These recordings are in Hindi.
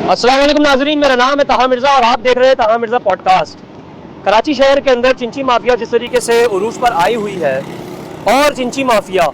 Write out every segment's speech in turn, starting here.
अस्सलाम वालेकुम नाजरीन, मेरा नाम है ताहा मिर्ज़ा और आप देख रहे हैं ताहा मिर्ज़ा पॉडकास्ट। कराची शहर के अंदर चिंची माफिया जिस तरीके से उरूज पर आई हुई है और चिंची माफिया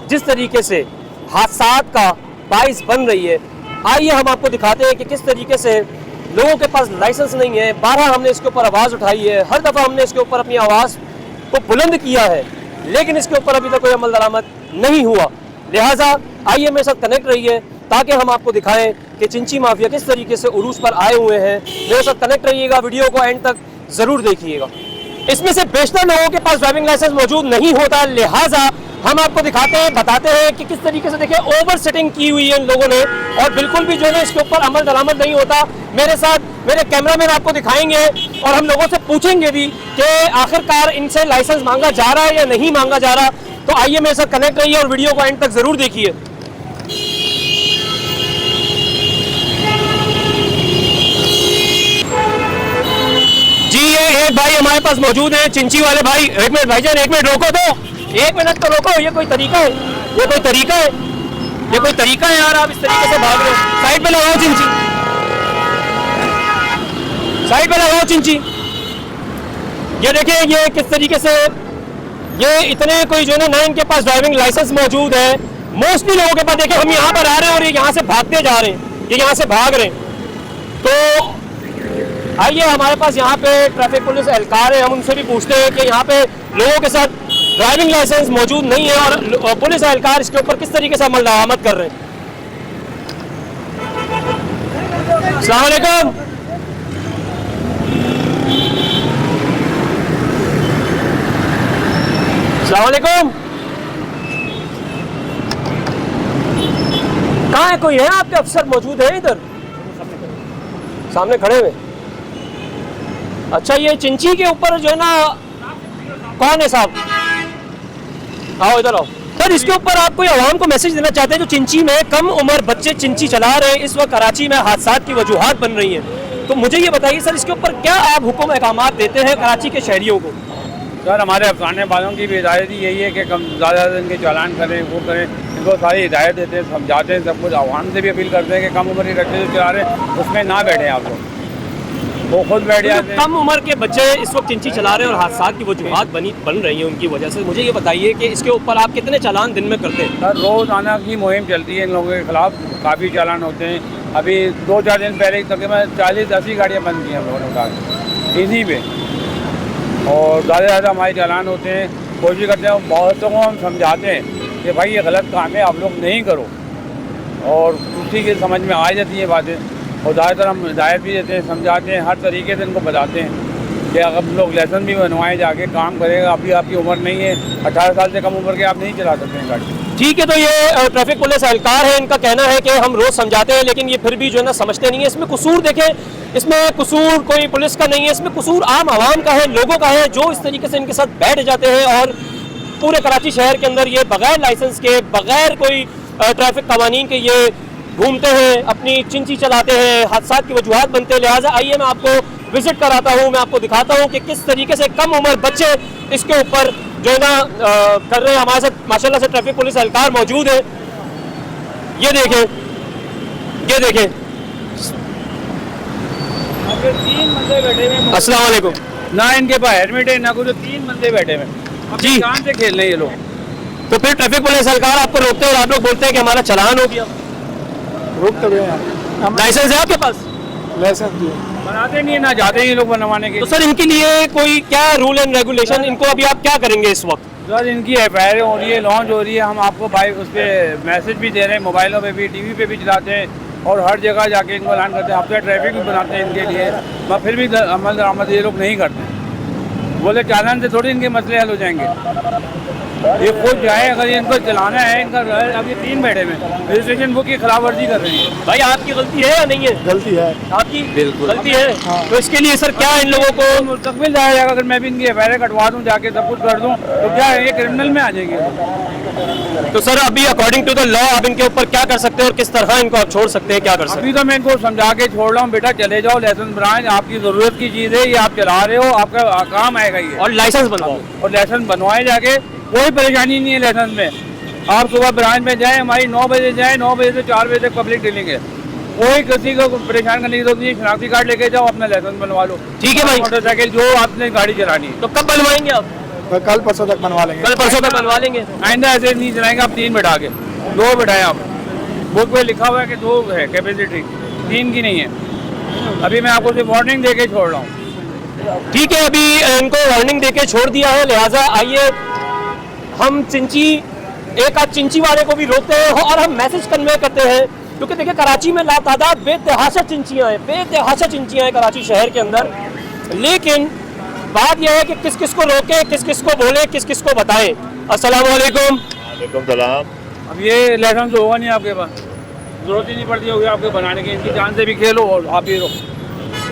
जिस तरीके से हादसात का बाइस बन रही है, आइए हम आपको दिखाते हैं कि किस तरीके से लोगों के पास लाइसेंस नहीं है। 12 हमने इसके ऊपर आवाज़ उठाई है, हर दफ़ा हमने इसके ऊपर अपनी आवाज़ को बुलंद किया है, लेकिन इसके ऊपर अभी तक कोई अमल दरामद नहीं हुआ। लिहाजा आइए मेरे साथ कनेक्ट रहिए ताकि हम आपको दिखाएं कि चिंची माफिया किस तरीके से उरूज पर आए हुए हैं। मेरे साथ कनेक्ट रहिएगा, वीडियो को एंड तक ज़रूर देखिएगा। इसमें से बेशतर लोगों के पास ड्राइविंग लाइसेंस मौजूद नहीं होता, लिहाजा हम आपको दिखाते हैं, बताते हैं कि किस तरीके से देखिए ओवर सेटिंग की हुई है इन लोगों ने और बिल्कुल भी जो है इसके ऊपर अमल दरामद नहीं होता। मेरे साथ मेरे कैमरामैन आपको दिखाएंगे और हम लोगों से पूछेंगे भी कि आखिरकार इनसे लाइसेंस मांगा जा रहा है या नहीं मांगा जा रहा। तो आइए मेरे साथ कनेक्ट रहिए और वीडियो को एंड तक ज़रूर देखिए। जी ये एक भाई हमारे पास मौजूद है, चिंची वाले भाई। एक मिनट भाईजान, एक मिनट रोको, तो एक मिनट तो रोको। ये कोई तरीका है? ये कोई तरीका है? ये कोई तरीका है यार? आप इस तरीके से भाग रहे हो। साइड पे लगाओ चिंची, साइड पे लगाओ चिंची। ये देखिए ये किस तरीके से, ये इतने कोई जो है ना इनके पास ड्राइविंग लाइसेंस मौजूद है। मोस्टली लोगों के पास देखिए हम यहाँ पर आ रहे हैं और ये यहाँ से भागते जा रहे हैं, ये यहाँ से भाग रहे हैं। तो आइए हमारे पास यहाँ पे ट्रैफिक पुलिस एहलकार है, हम उनसे भी पूछते हैं कि यहाँ पे लोगों के साथ ड्राइविंग लाइसेंस मौजूद नहीं है और पुलिस एहलकार इसके ऊपर किस तरीके से अमल दरामद कर रहे हैं। अस्सलाम वालेकुम। अस्सलाम वालेकुम। कहाँ है? कोई है आपके अफसर मौजूद है इधर? सामने खड़े हुए। अच्छा ये चिंची के ऊपर जो है ना, कौन है साहब? आओ इधर आओ सर। इसके ऊपर आप कोई आवाम को मैसेज देना चाहते हैं जो चिंची में कम उम्र बच्चे चिंची चला रहे हैं, इस वक्त कराची में हादसात की वजूहात बन रही हैं, तो मुझे ये बताइए सर इसके ऊपर क्या आप हुक्म अहकामात देते हैं कराची के शहरियों को? सर हमारे अफसाने वालों की भी हिदायत यही है कि कम ज़्यादा इनके चालान करें, वो करें, इनको सारी हिदायत देते हैं, समझाते हैं सब कुछ। आवाम से भी अपील करते हैं कि कम उम्र के बच्चे जो चला रहे हैं उसमें ना बैठें आप लोग, वो खुद बैठ जाते हैं। कम उम्र के बच्चे इस वक्त चिंची चला रहे हैं और हादसात की वजूहात बन रही हैं उनकी वजह से, मुझे ये बताइए कि इसके ऊपर आप कितने चालान दिन में करते हैं? सर रोज़ाना की मुहिम चलती है इन लोगों के खिलाफ, काफ़ी चालान होते हैं। अभी 2-4 दिन पहले तकरीबन 40-80 गाड़ियाँ बंद की हैं हम लोगों ने उठा इन्हीं पे, और ज़्यादा से ज़्यादा हमारे चालान होते हैं। कोशिश करते हैं, बहुत को हम समझाते हैं कि भाई ये गलत काम है, आप लोग नहीं करो, और उसी के समझ में आ जाती है बातें। और ज़्यादातर हम हिदायत भी देते हैं, समझाते हैं, हर तरीके से इनको बताते हैं कि अगर लोग लाइसेंस भी बनवाएं, जाके काम करेगा। अभी आपकी उम्र नहीं है, 18 साल से कम उम्र के आप नहीं चला सकते हैं गाड़ी। ठीक है, तो ये ट्रैफिक पुलिस एहलकार है, इनका कहना है कि हम रोज़ समझाते हैं लेकिन ये फिर भी जो है ना समझते नहीं है। इसमें कसूर देखें, इसमें कसूर कोई पुलिस का नहीं है, इसमें कसूर आम आवाम का है, लोगों का है जो इस तरीके से इनके साथ बैठ जाते हैं और पूरे कराची शहर के अंदर ये बगैर लाइसेंस के, बगैर कोई ट्रैफिक कवानीन के ये घूमते हैं, अपनी चिंची चलाते हैं, हादसात की वजूहात बनते हैं। लिहाजा आइए मैं आपको विजिट कराता हूँ, मैं आपको दिखाता हूँ कि किस तरीके से कम उम्र बच्चे इसके ऊपर जो है ना कर रहे हैं। हमारे साथ माशाल्लाह से ट्रैफिक पुलिस एहलकार मौजूद है। ये देखें, ये देखें। 3 बंदे बैठे हुए। अस्सलाम वालेकुम। ना इनके पास हेलमेट है ना कुछ, 3 बंदे बैठे हुए जी, कहाँ से खेल रहे हैं ये लोग? तो फिर ट्रैफिक पुलिस एहलकार आपको रोकते हैं और आप लोग बोलते हैं कि हमारा चालान हो गया। रोकते हुए लाइसेंस है आपके पास? लाइसेंस दिए बनाते नहीं है, ना जाते हैं ये लोग बनवाने के। तो सर इनके लिए कोई क्या रूल एंड रेगुलेशन, इनको अभी आप क्या करेंगे इस वक्त? सर इनकी FIR हो रही है, लॉन्च हो रही है, हम आपको भाई उस पर मैसेज भी दे रहे हैं, मोबाइलों पे भी, TV पे भी चलाते हैं और हर जगह जाके इनको ऐलान करते हैं। हफ्ते ट्रैफिक भी बनाते हैं इनके लिए, मगर फिर भी अमल दरामद ये लोग नहीं करते। बोले चालान से थोड़ी इनके मसले हल हो जाएंगे। ये खुद जाए, अगर इनको चलाना है, इनका अभी 3 बैठे में रजिस्ट्रेशन बुक की खिलाफ वर्जी कर रही है। भाई आपकी गलती है या नहीं है? गलती है आपकी बिल्कुल गलती है। हाँ। तो इसके लिए सर क्या इन लोगों को मुस्तकबिल जाया जाएगा? अगर मैं भी इनकी FIR कटवा दूँ, जाके सब कुछ कर दूँ, तो क्या है, ये क्रिमिनल में आ जाएगी। तो सर अभी अकॉर्डिंग टू द लॉ आप इनके ऊपर क्या कर सकते हैं और किस तरह इनको आप छोड़ सकते हैं, क्या कर सकते अभी तो मैं इनको समझा के छोड़ रहा हूँ, बेटा चले जाओ, लाइसेंस बनाएं, आपकी ज़रूरत की चीज़ है, ये आप चला रहे हो, आपका काम आएगा ये। हैं? और लाइसेंस बनवाओ। और लाइसेंस बनवाए जाके, कोई परेशानी नहीं है लाइसेंस में। आप सुबह ब्रांच में जाएं, हमारी 9 बजे जाएं, 9 बजे से 4 बजे तक पब्लिक डीलिंग है। कोई किसी को परेशान करने की जरूरत नहीं है। शनाख्ती कार्ड लेके जाओ, अपना लाइसेंस बनवा लो। ठीक है भाई। मोटरसाइकिल जो आपने गाड़ी चलानी है। तो कब बनवाएंगे आप? तो कल परसों तक बनवा लेंगे। कल परसों तक बनवा लेंगे। आइंदा ऐसे नहीं चलाएंगे आप 3 बैठा के, 2 बैठाए आप। बुक पे लिखा हुआ है कि 2 है कैपेसिटी, 3 की नहीं है। अभी मैं आपको सिर्फ वार्निंग दे के छोड़ रहा हूँ। ठीक है, अभी इनको वार्निंग देके छोड़ दिया है, लिहाजा आइए हम एक आध चिंची वाले को भी रोकते हैं और हम मैसेज कन्वे करते हैं, क्योंकि देखिए कराची में लातादाद बेतहाशा चिंचियाँ हैं कराची शहर के अंदर। लेकिन बात यह है कि किस किस को रोके, किस किस को बोले, किस किस को बताएं। अस्सलाम वालेकुम। वालेकुम सलाम। अब ये लाइसेंस तो होगा नहीं आपके पास, जरूरत ही नहीं पड़ती होगी आपके बनाने की। इनकी जान से भी खेलो और आप ही रहो।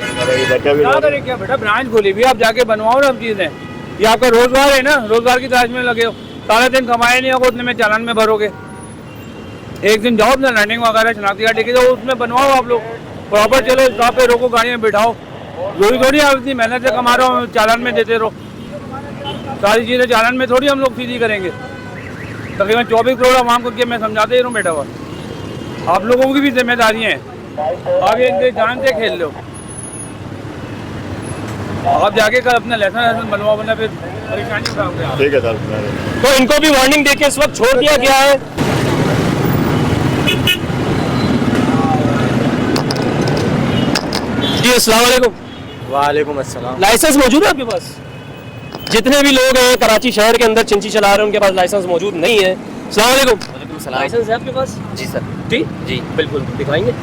क्या करें क्या बेटा, ब्रांच खोली भी, आप जाके बनवाओ ना। अब चीज़ें ये आपका रोजगार है ना, रोजगार की तलाश में लगे हो। सारा दिन कमाए नहीं होगा, उतने में चालान में भरोगे। एक दिन जाओ अपना रनिंग वगैरह शनाख्ती कार्ड लेके जाओ, उसमें बनवाओ आप लोग प्रॉपर। चलो स्टॉप पे रोको, गाड़ी में बिठाओ। जोड़ी थोड़ी आप इतनी मेहनत से कमा रहे हो, चालान में देते रहो। सारी चीज़ें चालान में थोड़ी हम लोग सीधी करेंगे। तकरीबन 24 करोड़ आवाम को मैं समझाते ही रहूँ बेटा, हुआ आप लोगों की भी जिम्मेदारी हैं। आप ये इनके जान से खेल लो। आप जाके कल अपना लाइसेंस बनवाओ, वरना फिर परेशानी उठाओगे आप। ठीक है सर। तो इनको भी वार्निंग देके इस वक्त छोड़ दिया गया है। जी अस्सलाम वालेकुम। वालेकुम अस्सलाम। लाइसेंस मौजूद है आपके पास? जितने भी लोग हैं कराची शहर के अंदर चिंची चला रहे हैं, उनके पास लाइसेंस मौजूद नहीं है। अस्सलाम वालेकुम। वालेकुम सलाम। लाइसेंस है आपके पास? जी सर। जी जी बिल्कुल, दिखाएंगे।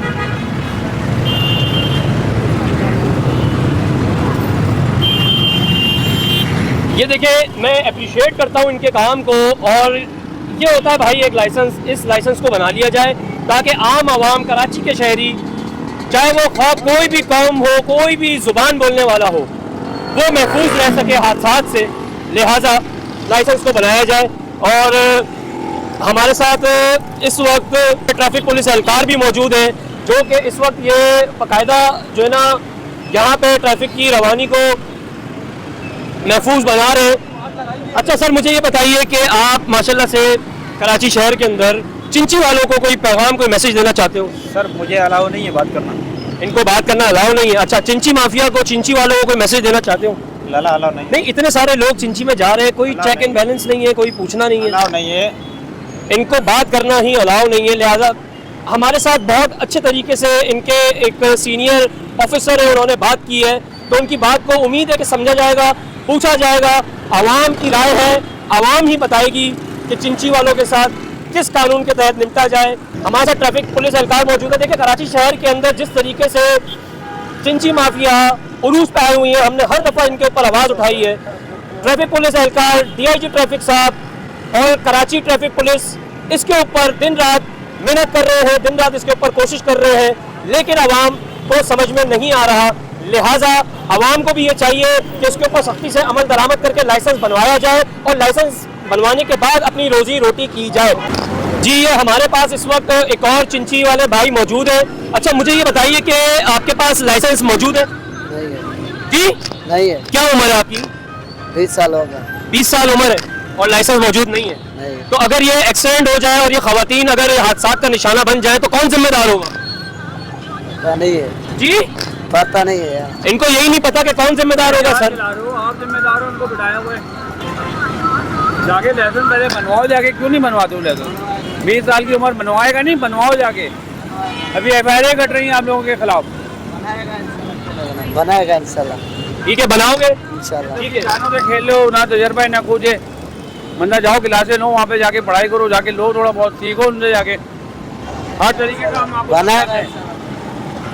ये देखिए, मैं अप्रिशिएट करता हूँ इनके काम को, और ये होता है भाई एक लाइसेंस, इस लाइसेंस को बना लिया जाए ताकि आम आवाम कराची के शहरी, चाहे वो खौफ कोई भी कौम हो, कोई भी ज़ुबान बोलने वाला हो, वो महफूज रह सके हादसात से। लिहाजा लाइसेंस को बनाया जाए। और हमारे साथ इस वक्त ट्रैफिक पुलिस एहलकार भी मौजूद हैं, जो कि इस वक्त ये बाकायदा जो है ना यहाँ पे ट्रैफिक की रवानी को महफूज बना रहे हैं। अच्छा सर, मुझे ये बताइए कि आप माशाल्लाह से कराची शहर के अंदर चिंची वालों को कोई पैगाम, कोई मैसेज देना चाहते हो? सर मुझे अलाउ नहीं है बात करना। इनको बात करना अलाउ नहीं है? अच्छा, चिंची माफिया को, चिंची वालों को कोई मैसेज देना चाहते हो? लाला अलाउ नहीं। नहीं, इतने सारे लोग चिंची में जा रहे हैं, कोई चेक एंड बैलेंस नहीं है, कोई पूछना नहीं है। अलाउ नहीं है। इनको बात करना ही अलाउ नहीं है। लिहाजा हमारे साथ बहुत अच्छे तरीके से इनके एक सीनियर ऑफिसर है, उन्होंने बात की है, तो उनकी बात को उम्मीद है कि समझा जाएगा, पूछा जाएगा। आवाम की राय है, आवाम ही बताएगी कि चिंची वालों के साथ किस कानून के तहत निपटा जाए। हमारे साथ ट्रैफिक पुलिस एहलकार मौजूद है। देखिए कराची शहर के अंदर जिस तरीके से चिंची माफिया उरूज पे आई हुई है, हमने हर दफ़ा इनके ऊपर आवाज़ उठाई है। ट्रैफिक पुलिस एहलकार, DIG ट्रैफिक साहब और कराची ट्रैफिक पुलिस इसके ऊपर दिन रात मेहनत कर रहे हैं, दिन रात इसके ऊपर कोशिश कर रहे हैं, लेकिन आवाम को समझ में नहीं आ रहा। लिहाजा आवाम को भी ये चाहिए कि इसके ऊपर सख्ती से अमल दरामद करके लाइसेंस बनवाया जाए, और लाइसेंस बनवाने के बाद अपनी रोजी रोटी की जाए। जी, ये हमारे पास इस वक्त एक और चिंची वाले भाई मौजूद है। अच्छा, मुझे ये बताइए कि आपके पास लाइसेंस मौजूद है? नहीं है। जी नहीं है। क्या उम्र है आपकी? 20 साल हो गया। 20 साल उम्र है और लाइसेंस मौजूद नहीं है? नहीं। तो अगर ये एक्सीडेंट हो जाए और ये खवातीन अगर हादसा का निशाना बन जाए तो कौन जिम्मेदार होगा? पता नहीं है। जी पता नहीं है यार। इनको यही नहीं पता कि कौन जिम्मेदार होगा सर। आप जिम्मेदार हो, उनको बिठाया हुआ है। जाके लाइसेंस पहले बनवाओ, जाके क्यों नहीं बनवाते हो लाइसेंस? 20 साल की उम्र, बनवाएगा नहीं? बनवाओ जाके। अभी FIR कट रही है आप लोगों के खिलाफ। बनाएगा इंशाल्लाह। ठीक है, बनाओगे? इंशाल्लाह। ठीक है। जानों से खेल लो ना, तजर्बा ना कूदे। बंदा जाओ क्लासे लो, वहाँ पे जाके पढ़ाई करो, जाके लो, थोड़ा बहुत सीखो उनसे जाके। हर तरीके का हम आपको बनाएगा।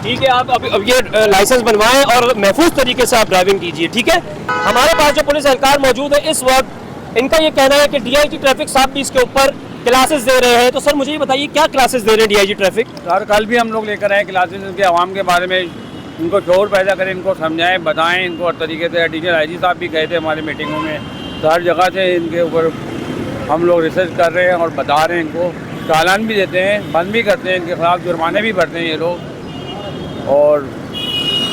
ठीक है, आप अब ये लाइसेंस बनवाएं और महफूज तरीके से आप ड्राइविंग कीजिए। ठीक है। हमारे पास जो पुलिस एहलकार मौजूद है इस वक्त, इनका ये कहना है कि DIG ट्रैफिक साहब भी इसके ऊपर क्लासेस दे रहे हैं। तो सर मुझे ये बताइए क्या क्लासेस दे रहे हैं DIG ट्रैफिक? सर कल भी हम लोग लेकर आए क्लासेस, इनके आवाम के बारे में इनको शोर पैदा करें, इनको समझाएं, बताएं इनको हर तरीके से। टीचर IG साहब भी गए थे हमारी मीटिंगों में, तो हर जगह से इनके ऊपर हम लोग रिसर्च कर रहे हैं और बता रहे हैं इनको। चालान भी देते हैं, बंद भी करते हैं, इनके खिलाफ जुर्माने भी भरते हैं ये लोग। और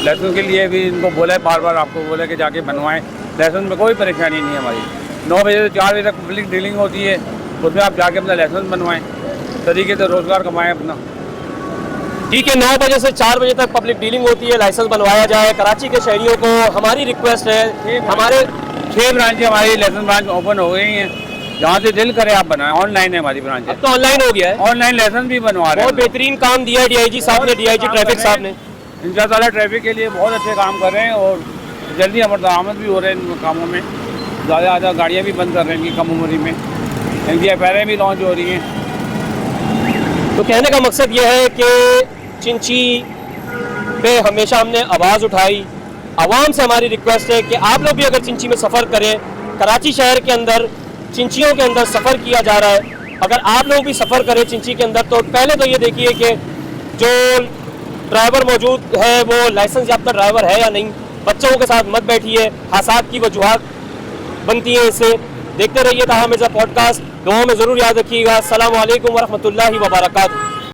लाइसेंस के लिए भी इनको बोला है, बार बार आपको बोला कि जाके बनवाएं। लाइसेंस में कोई परेशानी नहीं है हमारी। 9 बजे से 4 बजे तक पब्लिक डीलिंग होती है, उसमें आप जाके अपना लाइसेंस बनवाएं, तरीके से रोज़गार कमाएं अपना। ठीक है, 9 बजे से 4 बजे तक पब्लिक डीलिंग होती है, लाइसेंस बनवाया जाए। कराची के शहरियों को हमारी रिक्वेस्ट है, हमारे 6 ब्रांचें हमारी लाइसेंस ब्रांच ओपन हो गई हैं, जहाँ से दिल करे आप बनाएं। ऑनलाइन है हमारी ब्रांच, अब तो ऑनलाइन हो गया है। ऑनलाइन लाइसेंस भी बनवा रहे बहुत हैं। बेहतरीन काम दिया है डीआईजी साहब ने, डीआईजी ट्रैफिक साहब ने। इंशाअल्लाह ट्रैफिक के लिए बहुत अच्छे काम कर रहे हैं और जल्दी अमल दरामद भी हो रहे हैं इन कामों में। ज़्यादा गाड़ियाँ भी बंद कर रहे हैं इनकी कम उम्री में, इनकी एफआईआर भी लॉन्च हो रही हैं। तो कहने का मकसद ये है कि चिंची पे हमेशा हमने आवाज़ उठाई। आवाम से हमारी रिक्वेस्ट है कि आप लोग भी अगर चिंची में सफ़र करें, कराची शहर के अंदर चिंचियों के अंदर सफ़र किया जा रहा है, अगर आप लोग भी सफ़र करें चिंची के अंदर तो पहले तो ये देखिए कि जो ड्राइवर मौजूद है वो लाइसेंस याफ्ता ड्राइवर है या नहीं। बच्चों के साथ मत बैठिए, हादसात की वजूहात बनती हैं इससे। देखते रहिए ताहा मिर्ज़ा पॉडकास्ट। दुआओं में ज़रूर याद रखिएगा। अस्सलामु अलैकुम वरहमतुल्लाहि वबरकातुहू।